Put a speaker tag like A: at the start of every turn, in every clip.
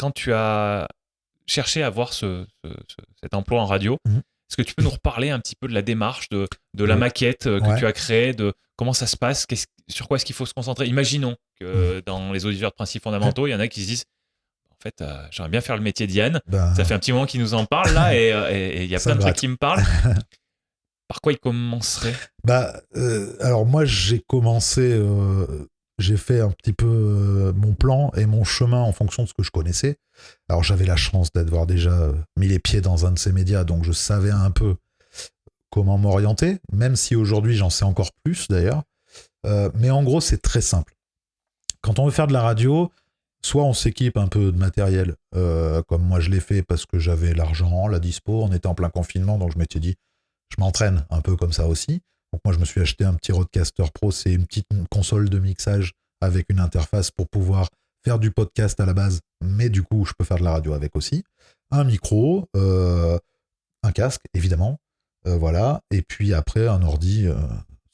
A: quand tu as cherché à avoir cet emploi en radio, est-ce que tu peux nous reparler un petit peu de la démarche, de la maquette que
B: Ouais.
A: tu as créée, de comment ça se passe, sur quoi est-ce qu'il faut se concentrer? Imaginons que dans les auditeurs de principes fondamentaux, il y en a qui se disent, en fait, j'aimerais bien faire le métier d'Yann. Ça fait
B: Ben,
A: un petit moment qu'il nous en parle là, et il y a
B: ça
A: plein
B: me
A: de trucs
B: gratte.
A: qui me parlent. Par quoi il commencerait?
B: Alors moi, j'ai fait un petit peu mon plan et mon chemin en fonction de ce que je connaissais. Alors j'avais la chance d'avoir déjà mis les pieds dans un de ces médias, donc je savais un peu comment m'orienter, même si aujourd'hui j'en sais encore plus d'ailleurs. Mais en gros, c'est très simple. Quand on veut faire de la radio, soit on s'équipe un peu de matériel, comme moi je l'ai fait parce que j'avais l'argent, la dispo, on était en plein confinement, donc je m'étais dit, je m'entraîne un peu comme ça aussi. Donc moi je me suis acheté un petit Rodecaster Pro, c'est une petite console de mixage avec une interface pour pouvoir faire du podcast à la base, mais du coup je peux faire de la radio avec aussi. Un micro, un casque évidemment, voilà, et puis après un ordi,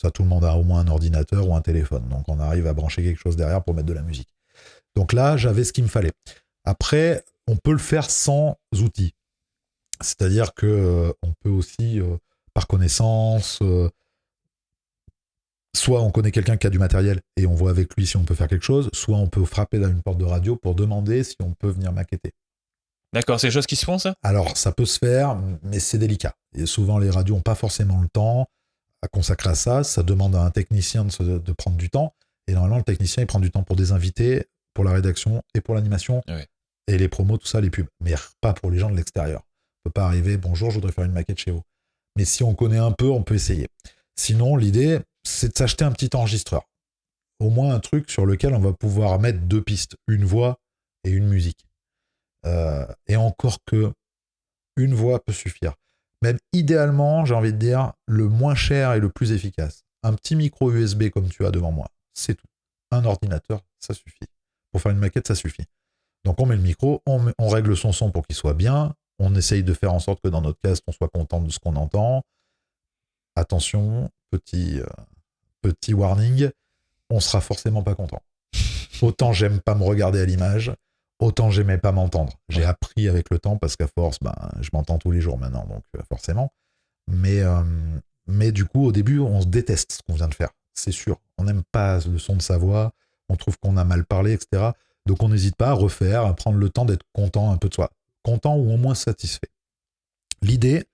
B: ça tout le monde a au moins un ordinateur ou un téléphone, donc on arrive à brancher quelque chose derrière pour mettre de la musique. Donc là j'avais ce qu'il me fallait. Après on peut le faire sans outils. C'est-à-dire que on peut aussi, par connaissance, soit on connaît quelqu'un qui a du matériel et on voit avec lui si on peut faire quelque chose, soit on peut frapper dans une porte de radio pour demander si on peut venir maqueter.
A: D'accord, c'est des choses qui se font, ça?
B: Alors ça peut se faire, mais c'est délicat. Et souvent les radios n'ont pas forcément le temps à consacrer à ça. Ça demande à un technicien de prendre du temps. Et normalement le technicien il prend du temps pour des invités, pour la rédaction et pour l'animation.
A: Ouais.
B: Et les promos, tout ça, les pubs. Mais pas pour les gens de l'extérieur. On peut pas arriver, bonjour, je voudrais faire une maquette chez vous. Mais si on connaît un peu, on peut essayer. Sinon, l'idée, c'est de s'acheter un petit enregistreur. Au moins un truc sur lequel on va pouvoir mettre deux pistes, une voix et une musique. Et encore que une voix peut suffire. Même idéalement, j'ai envie de dire, le moins cher et le plus efficace. Un petit micro USB comme tu as devant moi, c'est tout. Un ordinateur, ça suffit. Pour faire une maquette, ça suffit. Donc on met le micro, on règle son son pour qu'il soit bien, on essaye de faire en sorte que dans notre cast, on soit content de ce qu'on entend. Attention, petit warning, on sera forcément pas content. Autant j'aime pas me regarder à l'image, autant j'aimais pas m'entendre. J'ai appris avec le temps parce qu'à force, je m'entends tous les jours maintenant, donc forcément. Mais du coup, au début, on se déteste ce qu'on vient de faire, c'est sûr. On n'aime pas le son de sa voix, on trouve qu'on a mal parlé, etc. Donc on n'hésite pas à refaire, à prendre le temps d'être content un peu de soi. Content ou au moins satisfait. L'idée,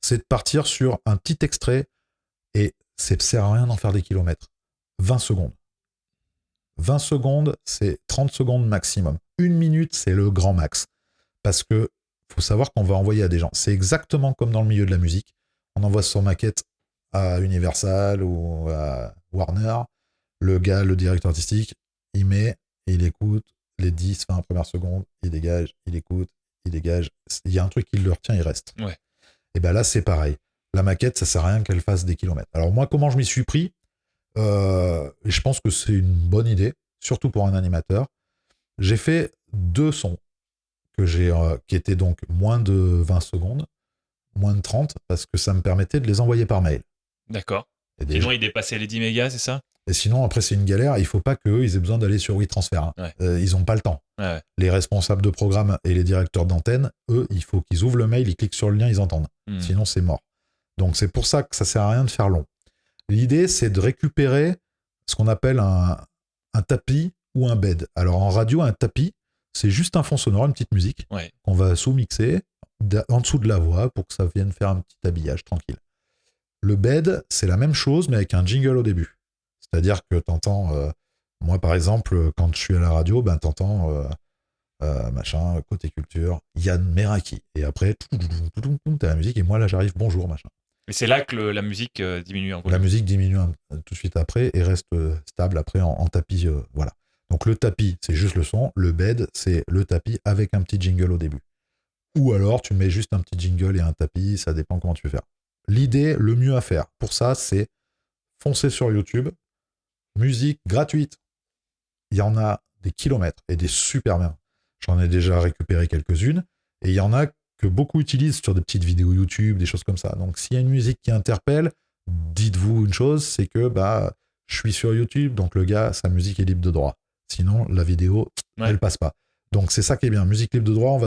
B: c'est de partir sur un petit extrait et ça ne sert à rien d'en faire des kilomètres. 20 secondes. 20 secondes, c'est 30 secondes maximum. Une minute, c'est le grand max. Parce que faut savoir qu'on va envoyer à des gens. C'est exactement comme dans le milieu de la musique. On envoie son maquette à Universal ou à Warner. Le gars, le directeur artistique, il met, il écoute les 10, 20 premières secondes, il dégage, il écoute, il dégage. Il y a un truc qui le retient, il reste.
A: Ouais.
B: Et bien là, c'est pareil. La maquette, ça sert à rien qu'elle fasse des kilomètres. Alors moi, comment je m'y suis pris et je pense que c'est une bonne idée, surtout pour un animateur. J'ai fait 2 sons qui étaient donc moins de 20 secondes, moins de 30, parce que ça me permettait de les envoyer par mail.
A: D'accord.
B: Et,
A: Sinon, il dépassait les 10 mégas, c'est ça?
B: et sinon, après, c'est une galère. Il ne faut pas qu'eux, ils aient besoin d'aller sur WeTransfer. Hein.
A: Ouais.
B: Ils n'ont pas le temps.
A: Ouais.
B: Les responsables de programme et les directeurs d'antenne, eux, il faut qu'ils ouvrent le mail, ils cliquent sur le lien, ils entendent. Sinon, c'est mort. Donc, c'est pour ça que ça ne sert à rien de faire long. L'idée, c'est de récupérer ce qu'on appelle un tapis ou un bed. Alors, en radio, un tapis, c'est juste un fond sonore, une petite musique qu'on va sous-mixer en dessous de la voix pour que ça vienne faire un petit habillage tranquille. Le bed, c'est la même chose, mais avec un jingle au début. C'est-à-dire que t'entends, moi par exemple, quand je suis à la radio, t'entends machin, côté culture, Yann Meraki. Et après, t'as la musique, et moi là j'arrive, bonjour, machin.
A: Et c'est là que la musique diminue en volume.
B: La musique diminue tout de suite après et reste stable après en tapis, voilà. Donc le tapis, c'est juste le son. Le bed, c'est le tapis avec un petit jingle au début. Ou alors tu mets juste un petit jingle et un tapis, ça dépend comment tu veux faire. L'idée, le mieux à faire pour ça, c'est foncer sur YouTube, musique gratuite. Il y en a des kilomètres et des super bien. J'en ai déjà récupéré quelques-unes et il y en a que beaucoup utilisent sur des petites vidéos YouTube, des choses comme ça. Donc s'il y a une musique qui interpelle, dites-vous une chose, c'est que je suis sur YouTube, donc le gars, sa musique est libre de droit. Sinon, la vidéo, elle passe pas. Donc c'est ça qui est bien. Musique libre de droit, on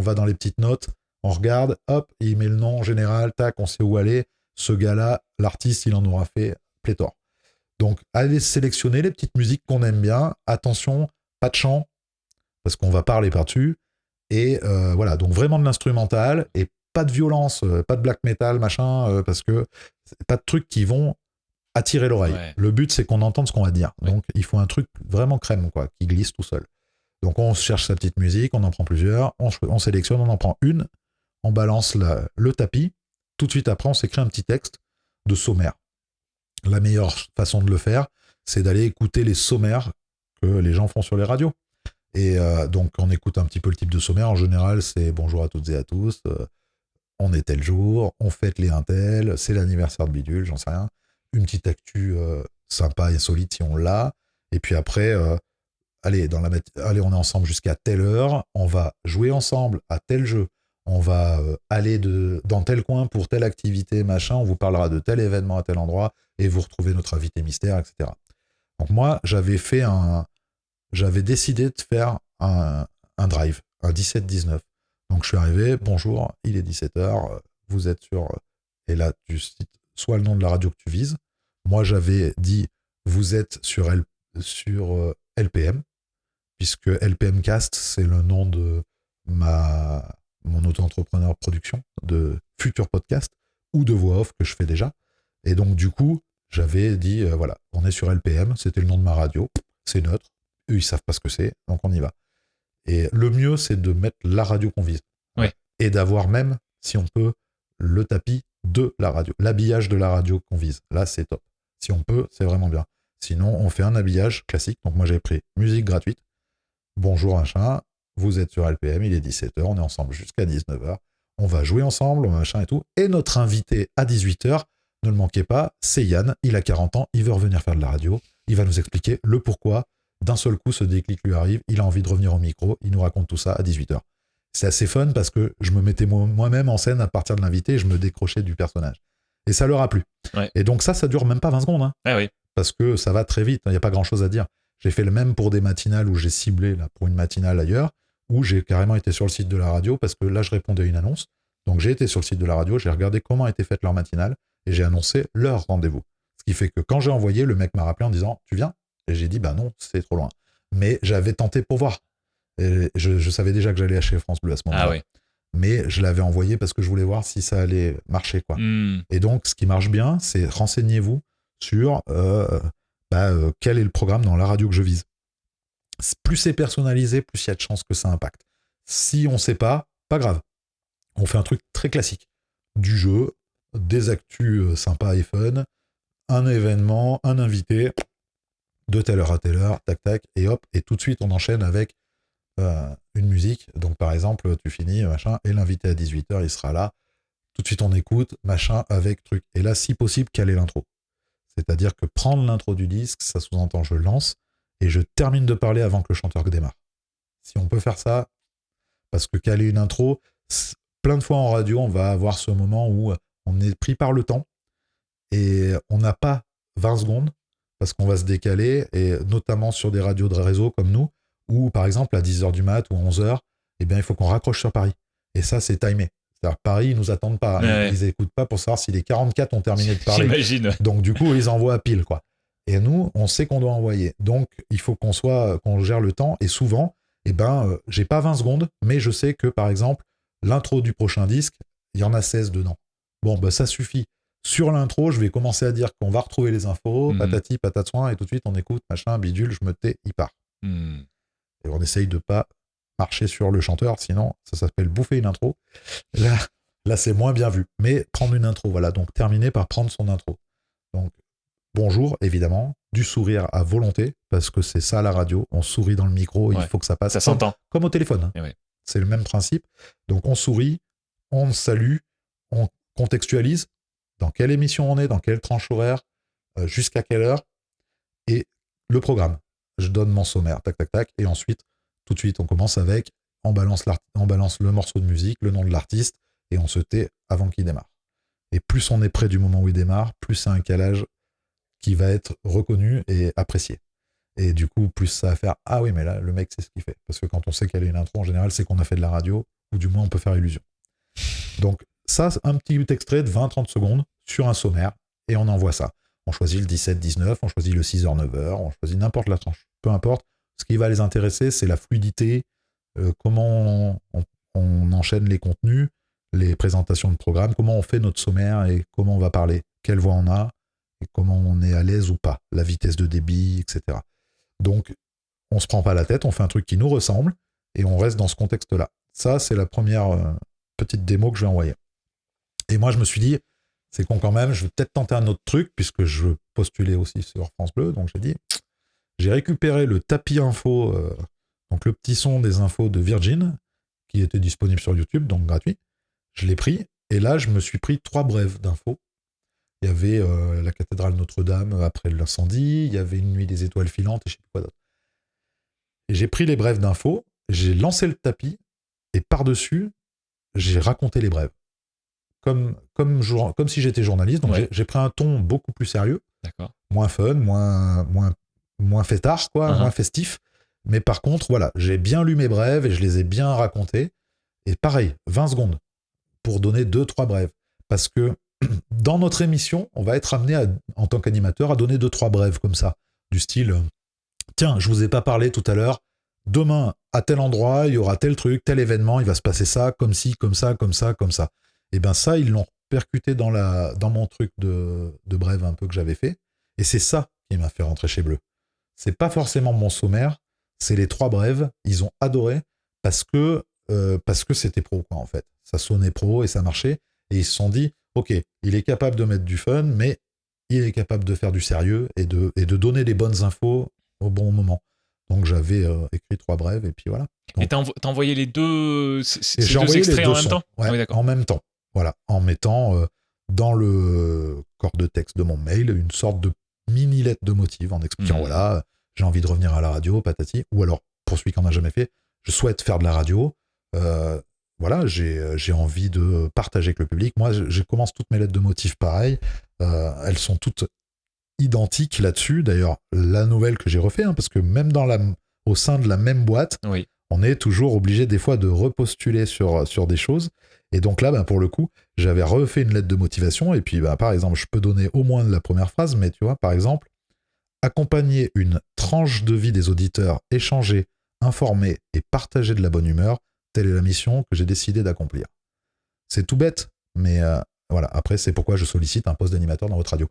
B: va dans les petites notes, on regarde, hop, il met le nom en général, tac, on sait où aller. Ce gars-là, l'artiste, il en aura fait pléthore. Donc allez sélectionner les petites musiques qu'on aime bien. Attention, pas de chant, parce qu'on va parler par-dessus. Et voilà, donc vraiment de l'instrumental et pas de violence, pas de black metal, machin, parce que c'est pas de trucs qui vont attirer l'oreille.
A: Ouais.
B: Le but, c'est qu'on entende ce qu'on va dire.
A: Ouais.
B: Donc il faut un truc vraiment crème, quoi, qui glisse tout seul. Donc on cherche sa petite musique, on en prend plusieurs, on sélectionne, on en prend une, on balance le tapis. Tout de suite après, on s'écrit un petit texte de sommaire. La meilleure façon de le faire, c'est d'aller écouter les sommaires que les gens font sur les radios. Et donc, on écoute un petit peu le type de sommaire. En général, c'est bonjour à toutes et à tous. On est tel jour, on fête les intels, c'est l'anniversaire de Bidule, j'en sais rien. Une petite actu sympa et solide si on l'a. Et puis après, allez, on est ensemble jusqu'à telle heure. On va jouer ensemble à tel jeu. On va aller dans tel coin pour telle activité, machin. On vous parlera de tel événement à tel endroit et vous retrouvez notre invité mystère, etc. Donc moi, j'avais décidé de faire un drive, un 17-19. Donc je suis arrivé, bonjour, il est 17h, vous êtes sur... Et là, tu cites soit le nom de la radio que tu vises. Moi, j'avais dit, vous êtes sur LPM, puisque LPM Cast, c'est le nom de mon auto-entrepreneur production, de futurs podcasts, ou de voix off que je fais déjà. Et donc, du coup, j'avais dit, voilà, on est sur LPM, c'était le nom de ma radio, c'est neutre. Eux, ils savent pas ce que c'est, donc on y va. Et le mieux, c'est de mettre la radio qu'on vise.
A: Ouais.
B: Et d'avoir même, si on peut, le tapis de la radio, l'habillage de la radio qu'on vise. Là, c'est top. Si on peut, c'est vraiment bien. Sinon, on fait un habillage classique. Donc moi, j'ai pris musique gratuite. Bonjour, machin. Vous êtes sur LPM, il est 17h, on est ensemble jusqu'à 19h. On va jouer ensemble, machin et tout. Et notre invité à 18h, ne le manquez pas, c'est Yann. Il a 40 ans, il veut revenir faire de la radio. Il va nous expliquer le pourquoi. D'un seul coup, ce déclic lui arrive, il a envie de revenir au micro, il nous raconte tout ça à 18h. C'est assez fun parce que je me mettais moi-même en scène à partir de l'invité et je me décrochais du personnage. Et ça leur a plu.
A: Ouais.
B: Et donc ça dure même pas 20 secondes. Hein,
A: oui.
B: Parce que ça va très vite, il n'y a pas grand-chose à dire. J'ai fait le même pour des matinales où j'ai ciblé là, pour une matinale ailleurs, où j'ai carrément été sur le site de la radio parce que là, je répondais à une annonce. Donc j'ai été sur le site de la radio, j'ai regardé comment était faite leur matinale et j'ai annoncé leur rendez-vous. Ce qui fait que quand j'ai envoyé, le mec m'a rappelé en disant « Tu viens ?» Et j'ai dit « Bah non, c'est trop loin. » Mais j'avais tenté pour voir. Et je savais déjà que j'allais acheter France Bleu à ce moment-là.
A: Ah oui.
B: Mais je l'avais envoyé parce que je voulais voir si ça allait marcher, quoi. Et donc, ce qui marche bien, c'est renseignez-vous sur quel est le programme dans la radio que je vise. Plus c'est personnalisé, plus il y a de chances que ça impacte. Si on ne sait pas grave. On fait un truc très classique. Du jeu, des actus sympas et fun, un événement, un invité, de telle heure à telle heure, tac, tac, et hop, et tout de suite, on enchaîne avec une musique. Donc, par exemple, tu finis, machin, et l'invité à 18h, il sera là. Tout de suite, on écoute, machin, avec truc. Et là, si possible, caler l'intro. C'est-à-dire que prendre l'intro du disque, ça sous-entend je lance, et je termine de parler avant que le chanteur démarre. Si on peut faire ça, parce que caler une intro, plein de fois en radio, on va avoir ce moment où on est pris par le temps, et on n'a pas 20 secondes, parce qu'on va se décaler, et notamment sur des radios de réseau comme nous, où par exemple à 10h du mat ou à 11h, eh bien, il faut qu'on raccroche sur Paris. Et ça, c'est timé. C'est-à-dire Paris, ils nous attendent pas. Ils n'écoutent pas pour savoir si les 44 ont terminé de parler.
A: J'imagine.
B: Donc du coup, ils envoient à pile, quoi. Et nous, on sait qu'on doit envoyer. Donc, il faut qu'on gère le temps. Et souvent, j'ai pas 20 secondes, mais je sais que, par exemple, l'intro du prochain disque, il y en a 16 dedans. Bon, ça suffit. Sur l'intro, je vais commencer à dire qu'on va retrouver les infos, patati, patatouin, et tout de suit, on écoute, machin, bidule, je me tais, il part. Et on essaye de pas marcher sur le chanteur, sinon, ça s'appelle bouffer une intro. Là, c'est moins bien vu. Mais prendre une intro, voilà. Donc, terminer par prendre son intro. Donc, bonjour, évidemment, du sourire à volonté, parce que c'est ça la radio. On sourit dans le micro, il faut que ça passe.
A: Ça s'entend.
B: Comme au téléphone.
A: Ouais.
B: C'est le même principe. Donc, on sourit, on salue, on contextualise dans quelle émission on est, dans quelle tranche horaire, jusqu'à quelle heure, et le programme. Je donne mon sommaire, tac, tac, tac, et ensuite, tout de suite, on commence avec, on balance le morceau de musique, le nom de l'artiste, et on se tait avant qu'il démarre. Et plus on est près du moment où il démarre, plus c'est un calage qui va être reconnu et apprécié. Et du coup, plus ça va faire « Ah oui, mais là, le mec, c'est ce qu'il fait. » Parce que quand on sait quelle est une intro, en général, c'est qu'on a fait de la radio, ou du moins, on peut faire illusion. Donc, ça, c'est un petit extrait de 20-30 secondes sur un sommaire, et on envoie ça. On choisit le 17-19, on choisit le 6h-9h, on choisit n'importe la tranche. Peu importe. Ce qui va les intéresser, c'est la fluidité, comment on enchaîne les contenus, les présentations de programmes, comment on fait notre sommaire et comment on va parler, quelle voix on a, et comment on est à l'aise ou pas, la vitesse de débit, etc. Donc, on se prend pas la tête, on fait un truc qui nous ressemble, et on reste dans ce contexte-là. Ça, c'est la première petite démo que je vais envoyer. Et moi, je me suis dit, c'est con quand même, je vais peut-être tenter un autre truc, puisque je veux postuler aussi sur France Bleu, donc j'ai dit, j'ai récupéré le tapis info, donc le petit son des infos de Virgin, qui était disponible sur YouTube, donc gratuit. Je l'ai pris, et là, je me suis pris 3 brèves d'infos. Il y avait la cathédrale Notre-Dame après l'incendie, il y avait une nuit des étoiles filantes, et je sais plus quoi d'autre. Et j'ai pris les brèves d'infos, j'ai lancé le tapis, et par-dessus, j'ai raconté les brèves. Comme si j'étais journaliste, donc j'ai pris un ton beaucoup plus sérieux, moins fun, moins fêtard, quoi, moins festif. Mais par contre, voilà, j'ai bien lu mes brèves et je les ai bien racontées. Et pareil, 20 secondes pour donner 2-3 brèves. Parce que dans notre émission, on va être amené en tant qu'animateur à donner 2-3 brèves comme ça, du style tiens, je vous ai pas parlé tout à l'heure, demain, à tel endroit, il y aura tel truc, tel événement, il va se passer ça, comme ci, comme ça, comme ça, comme ça. Et bien ça, ils l'ont percuté dans mon truc de brève un peu que j'avais fait. Et c'est ça qui m'a fait rentrer chez Bleu. C'est pas forcément mon sommaire, c'est les 3 brèves. Ils ont adoré parce que c'était pro, quoi, en fait. Ça sonnait pro et ça marchait. Et ils se sont dit, ok, il est capable de mettre du fun, mais il est capable de faire du sérieux et de donner les bonnes infos au bon moment. Donc j'avais écrit 3 brèves et puis voilà. Donc,
A: et t'as envoyé les deux, ces
B: j'ai
A: deux
B: envoyé
A: extraits
B: les deux
A: en même
B: sons,
A: temps?
B: ouais,
A: Ah oui, d'accord.
B: en même temps. Voilà, en mettant dans le corps de texte de mon mail une sorte de mini lettre de motive en expliquant voilà, j'ai envie de revenir à la radio, patati. Ou alors, pour celui qui n'en a jamais fait, je souhaite faire de la radio. Voilà, j'ai envie de partager avec le public. Moi, je commence toutes mes lettres de motive pareil. Elles sont toutes identiques là-dessus. D'ailleurs, la nouvelle que j'ai refait, parce que même au sein de la même boîte, on est toujours obligé des fois de repostuler sur des choses. Et donc là, pour le coup, j'avais refait une lettre de motivation. Et puis, par exemple, je peux donner au moins la première phrase, mais tu vois, par exemple, accompagner une tranche de vie des auditeurs, échanger, informer et partager de la bonne humeur, telle est la mission que j'ai décidé d'accomplir. C'est tout bête, mais voilà. Après, c'est pourquoi je sollicite un poste d'animateur dans votre radio.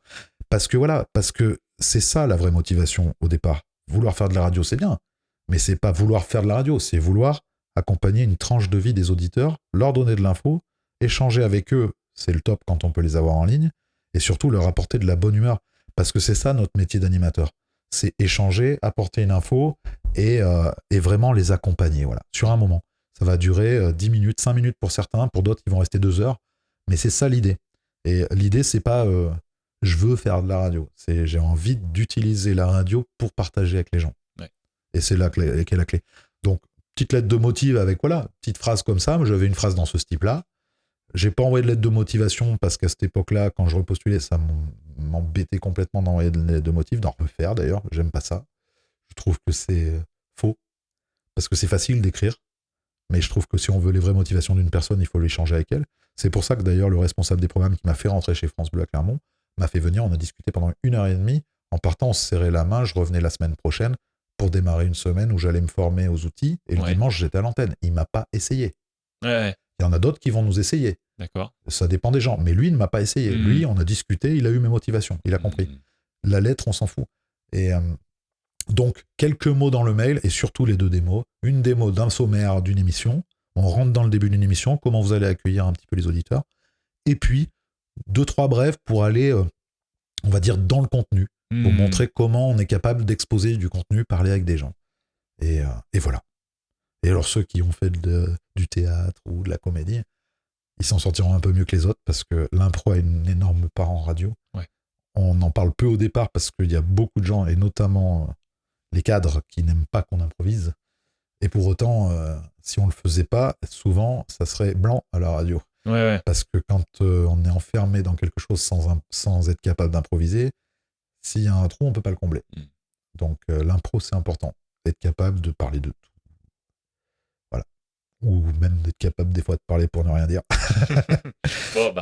B: Parce que c'est ça la vraie motivation au départ. Vouloir faire de la radio, c'est bien, mais c'est pas vouloir faire de la radio, c'est vouloir accompagner une tranche de vie des auditeurs, leur donner de l'info, échanger avec eux, c'est le top quand on peut les avoir en ligne, et surtout leur apporter de la bonne humeur. Parce que c'est ça notre métier d'animateur. C'est échanger, apporter une info et vraiment les accompagner, voilà, sur un moment. Ça va durer 10 minutes, 5 minutes pour certains, pour d'autres, ils vont rester 2 heures. Mais c'est ça l'idée. Et l'idée, c'est pas je veux faire de la radio. C'est j'ai envie d'utiliser la radio pour partager avec les gens.
A: Ouais.
B: Et c'est là qu'est la clé. Donc, petite lettre de motive avec, voilà, petite phrase comme ça. Moi, j'avais une phrase dans ce style-là. J'ai pas envoyé de lettre de motivation parce qu'à cette époque-là, quand je repostulais, ça m'embêtait complètement d'envoyer de lettre de motive, d'en refaire d'ailleurs. J'aime pas ça. Je trouve que c'est faux. Parce que c'est facile d'écrire. Mais je trouve que si on veut les vraies motivations d'une personne, il faut l'échanger avec elle. C'est pour ça que d'ailleurs, le responsable des programmes qui m'a fait rentrer chez France Bleu à Clermont m'a fait venir, on a discuté pendant 1h30. En partant, on se serrait la main, je revenais la semaine prochaine pour démarrer une semaine où j'allais me former aux outils. Et le dimanche, j'étais à l'antenne. Il ne m'a pas essayé.
A: Ouais.
B: Il y en a d'autres qui vont nous essayer.
A: D'accord.
B: Ça dépend des gens. Mais lui, il ne m'a pas essayé. Lui, on a discuté, il a eu mes motivations. Il a compris. La lettre, on s'en fout. Et donc, quelques mots dans le mail et surtout les 2 démos. Une démo d'un sommaire d'une émission. On rentre dans le début d'une émission, comment vous allez accueillir un petit peu les auditeurs. Et puis, 2-3 brèves pour aller, on va dire, dans le contenu, pour montrer comment on est capable d'exposer du contenu, parler avec des gens. Et voilà. Et alors, ceux qui ont fait du théâtre ou de la comédie, ils s'en sortiront un peu mieux que les autres parce que l'impro a une énorme part en radio.
A: Ouais.
B: On en parle peu au départ parce qu'il y a beaucoup de gens, et notamment les cadres, qui n'aiment pas qu'on improvise. Et pour autant, si on le faisait pas, souvent, ça serait blanc à la radio.
A: Ouais.
B: Parce que quand on est enfermé dans quelque chose sans être capable d'improviser, s'il y a un trou, on peut pas le combler. Donc l'impro, c'est important. Être capable de parler de tout. Voilà. Ou même d'être capable des fois de parler pour ne rien dire.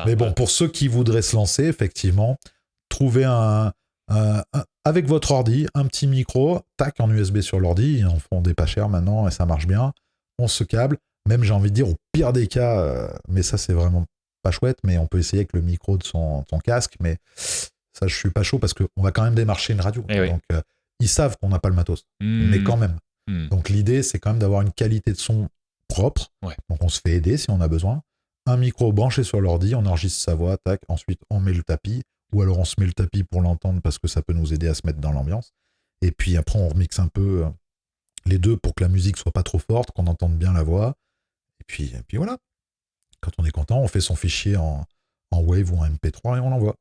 B: Mais bon, pour ceux qui voudraient se lancer, effectivement, trouver avec votre ordi, un petit micro, tac, en USB sur l'ordi, ils en font des pas chers maintenant et ça marche bien. On se câble. Même, j'ai envie de dire, au pire des cas, mais ça, c'est vraiment pas chouette, mais on peut essayer avec le micro de son casque, mais ça, je suis pas chaud parce qu'on va quand même démarcher une radio. Donc, ils savent qu'on n'a pas le matos, mais quand même. Donc, l'idée, c'est quand même d'avoir une qualité de son propre. Donc, on se fait aider si on a besoin. Un micro branché sur l'ordi, on enregistre sa voix, tac, ensuite, on met le tapis, ou alors on se met le tapis pour l'entendre parce que ça peut nous aider à se mettre dans l'ambiance. Et puis, après, on remixe un peu les deux pour que la musique soit pas trop forte, qu'on entende bien la voix. Et puis voilà. Quand on est content, on fait son fichier en Wave ou en MP3 et on l'envoie.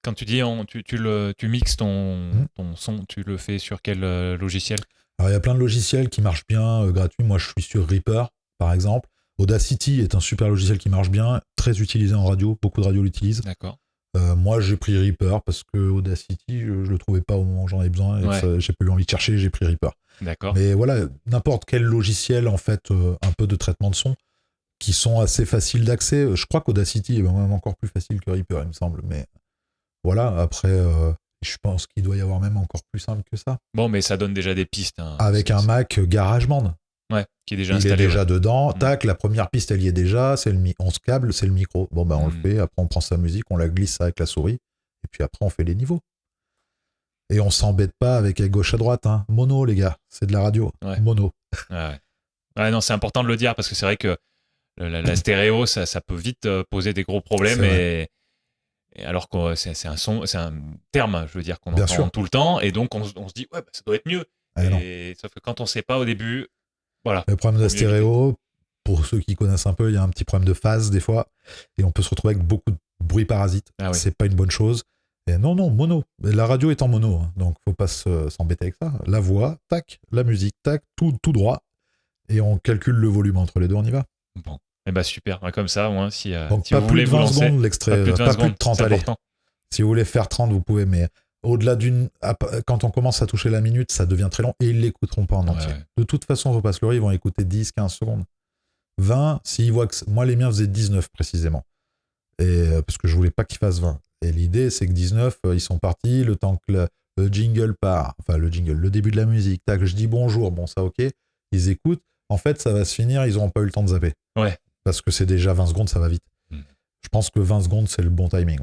A: Quand tu dis tu mixes ton son, tu le fais sur quel logiciel ?
B: Alors il y a plein de logiciels qui marchent bien, gratuits. Moi je suis sur Reaper par exemple. Audacity est un super logiciel qui marche bien, très utilisé en radio, beaucoup de radios l'utilisent.
A: D'accord.
B: Moi j'ai pris Reaper parce que Audacity je le trouvais pas au moment où j'en avais besoin et j'ai pas eu envie de chercher, j'ai pris Reaper.
A: D'accord.
B: Mais voilà, n'importe quel logiciel en fait un peu de traitement de son qui sont assez faciles d'accès. Je crois qu'Audacity est même encore plus facile que Reaper, il me semble. Mais voilà, après, je pense qu'il doit y avoir même encore plus simple que ça.
A: Bon, mais ça donne déjà des pistes.
B: Avec un Mac GarageBand.
A: Qui est déjà installé.
B: Il est déjà dedans. Tac, la première piste, elle y est déjà. On se câble, c'est le micro. Bon, ben, on le fait. Après, on prend sa musique, on la glisse avec la souris. Et puis après, on fait les niveaux. Et on s'embête pas avec à gauche à droite. Hein. Mono, les gars. C'est de la radio. Mono.
A: Non, c'est important de le dire parce que c'est vrai que la stéréo, ça peut vite poser des gros problèmes. Et alors que c'est un terme, je veux dire, qu'on entend tout le temps. Et donc, on se dit, ça doit être mieux. Sauf que quand on ne sait pas au début, voilà.
B: Le problème de la stéréo, pour ceux qui connaissent un peu, il y a un petit problème de phase des fois. Et on peut se retrouver avec beaucoup de bruit parasite. C'est pas une bonne chose. Et non, mono. La radio est en mono. Hein, donc, faut pas s'embêter avec ça. La voix, tac. La musique, tac. Tout droit. Et on calcule le volume entre les deux, on y va.
A: Bon. Super, comme ça, moi, si
B: donc,
A: si
B: pas
A: vous
B: plus
A: voulez
B: de 20
A: vous lancer,
B: secondes l'extrait, pas plus de 30, allez. Si vous voulez faire 30, vous pouvez, mais au-delà quand on commence à toucher la minute, ça devient très long et ils l'écouteront pas en entier. De toute façon, faut pas se leurrer, ils vont écouter 10, 15 secondes. 20, s'ils voient que... Moi, les miens faisaient 19 précisément. Et, parce que je voulais pas qu'ils fassent 20. Et l'idée, c'est que 19, ils sont partis, le temps que le jingle part, enfin le début de la musique, tac, je dis bonjour, bon ça ok, ils écoutent. En fait, ça va se finir, ils n'auront pas eu le temps de zapper. Parce que c'est déjà 20 secondes, ça va vite. Je pense que 20 secondes, c'est le bon timing.